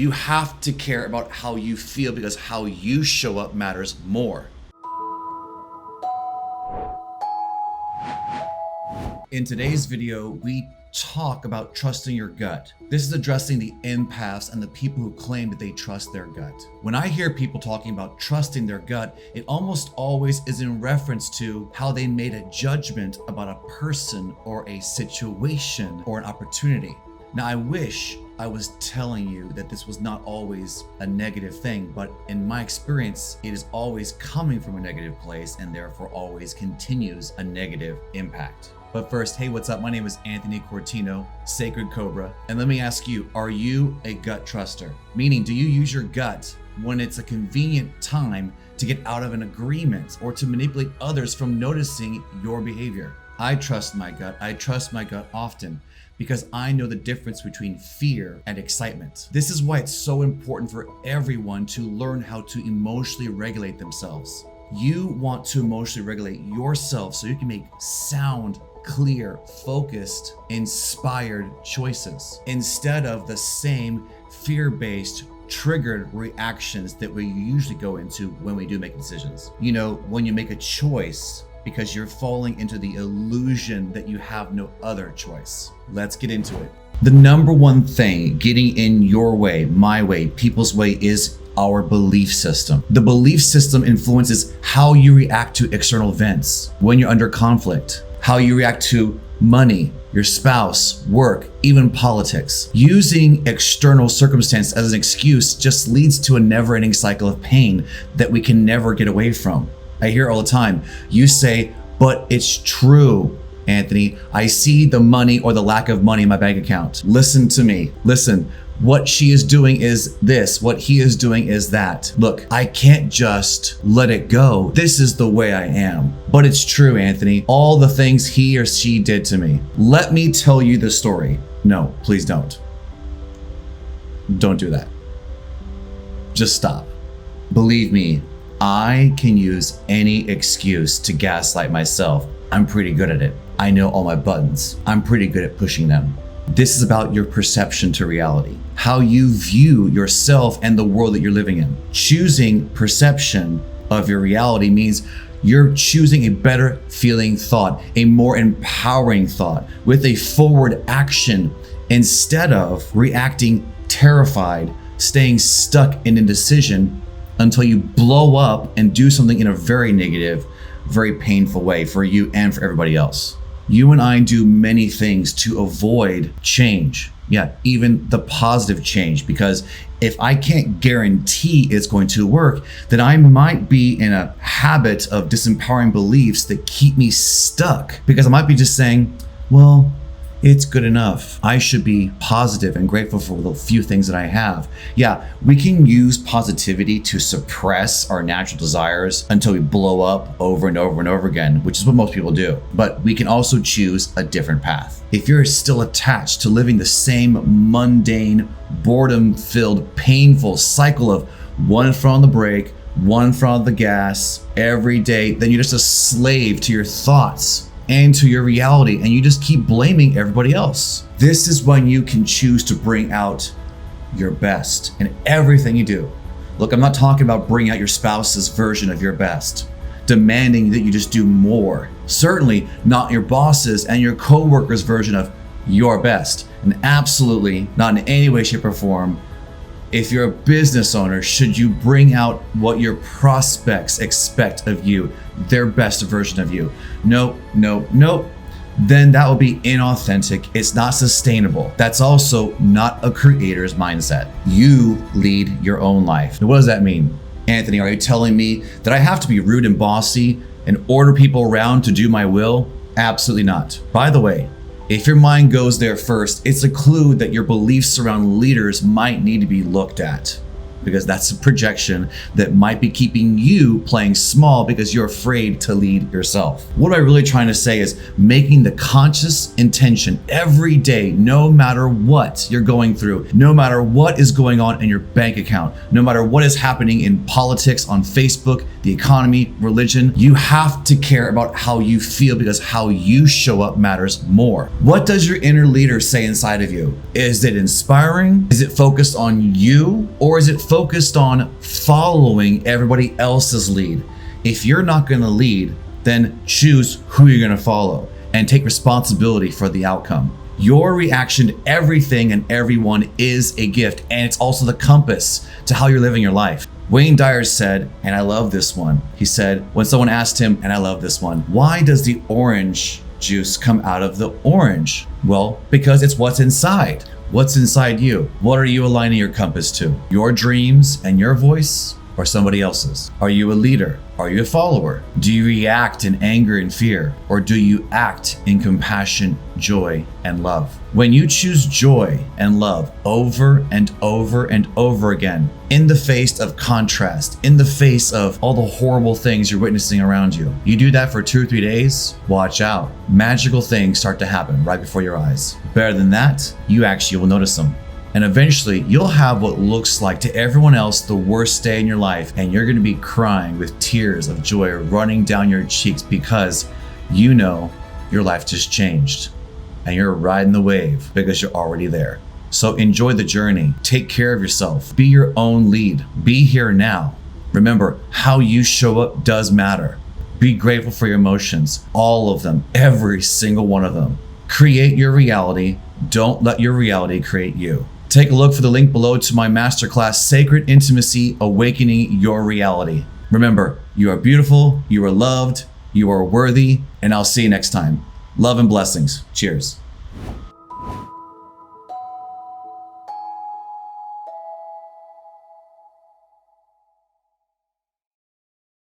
You have to care about how you feel because how you show up matters more. In today's video, we talk about trusting your gut. This is addressing the empaths and the people who claim that they trust their gut. When I hear people talking about trusting their gut, it almost always is in reference to how they made a judgment about a person or a situation or an opportunity. Now, I wish I was telling you that this was not always a negative thing, but in my experience, it is always coming from a negative place and therefore always continues a negative impact. But first, hey, what's up? My name is Anthony Cortino, Sacred Cobra. And let me ask you, are you a gut truster? Meaning, do you use your gut when it's a convenient time to get out of an agreement or to manipulate others from noticing your behavior? I trust my gut. I trust my gut often because I know the difference between fear and excitement. This is why it's so important for everyone to learn how to emotionally regulate themselves. You want to emotionally regulate yourself so you can make sound, clear, focused, inspired choices instead of the same fear-based, triggered reactions that we usually go into when we do make decisions. You know, when you make a choice because you're falling into the illusion that you have no other choice. Let's get into it. The number one thing getting in your way, my way, people's way is our belief system. The belief system influences how you react to external events when you're under conflict, how you react to money, your spouse, work, even politics. Using external circumstance as an excuse just leads to a never-ending cycle of pain that we can never get away from. I hear all the time, you say, but it's true, Anthony. I see the money or the lack of money in my bank account. Listen to me. Listen. What she is doing is this. What he is doing is that. Look, I can't just let it go. This is the way I am. But it's true, Anthony. All the things he or she did to me. Let me tell you the story. No, please don't. Don't do that. Just stop. Believe me, I can use any excuse to gaslight myself. I'm pretty good at it. I know all my buttons. I'm pretty good at pushing them. This is about your perception to reality, how you view yourself and the world that you're living in. Choosing perception of your reality means you're choosing a better feeling thought, a more empowering thought with a forward action instead of reacting terrified, staying stuck in indecision until you blow up and do something in a very negative, very painful way for you and for everybody else. You and I do many things to avoid change. Yeah, even the positive change, because if I can't guarantee it's going to work, then I might be in a habit of disempowering beliefs that keep me stuck because I might be just saying, well, it's good enough. I should be positive and grateful for the few things that I have. Yeah, we can use positivity to suppress our natural desires until we blow up over and over and over again, which is what most people do. But we can also choose a different path. If you're still attached to living the same mundane, boredom-filled, painful cycle of one foot on the brake, one foot on the gas every day, then you're just a slave to your thoughts and to your reality, and you just keep blaming everybody else. This is when you can choose to bring out your best in everything you do. Look, I'm not talking about bringing out your spouse's version of your best, demanding that you just do more. Certainly not your boss's and your co-worker's version of your best, and absolutely not in any way, shape, or form. If you're a business owner, should you bring out what your prospects expect of you, their best version of you? Nope. Then that will be inauthentic. It's not sustainable. That's also not a creator's mindset. You lead your own life. Now, what does that mean? Anthony, are you telling me that I have to be rude and bossy and order people around to do my will? Absolutely not. By the way, if your mind goes there first, it's a clue that your beliefs around leaders might need to be looked at. because that's a projection that might be keeping you playing small because you're afraid to lead yourself. What am I really trying to say is making the conscious intention every day, no matter what you're going through, no matter what is going on in your bank account, no matter what is happening in politics, on Facebook, the economy, religion, you have to care about how you feel because how you show up matters more. What does your inner leader say inside of you? Is it inspiring? Is it focused on you? Or is it focused on following everybody else's lead? If you're not going to lead, then choose who you're going to follow and take responsibility for the outcome. Your reaction to everything and everyone is a gift, and it's also the compass to how you're living your life. Wayne Dyer said, and I love this one, he said, when someone asked him, and I love this one, why does the orange juice come out of the orange? Well, because it's what's inside. What's inside you? What are you aligning your compass to? Your dreams and your voice, or somebody else's? Are you a leader? Are you a follower? Do you react in anger and fear? Or do you act in compassion, joy, and love? When you choose joy and love over and over and over again, in the face of contrast, in the face of all the horrible things you're witnessing around you, you do that for 2 or 3 days, watch out. Magical things start to happen right before your eyes. Better than that, you actually will notice them. And eventually you'll have what looks like to everyone else the worst day in your life, and you're going to be crying with tears of joy running down your cheeks because you know your life just changed and you're riding the wave because you're already there. So enjoy the journey. Take care of yourself. Be your own lead. Be here now. Remember, how you show up does matter. Be grateful for your emotions, all of them, every single one of them. Create your reality. Don't let your reality create you. Take a look for the link below to my masterclass, Sacred Intimacy, Awakening Your Reality. Remember, you are beautiful, you are loved, you are worthy, and I'll see you next time. Love and blessings. Cheers.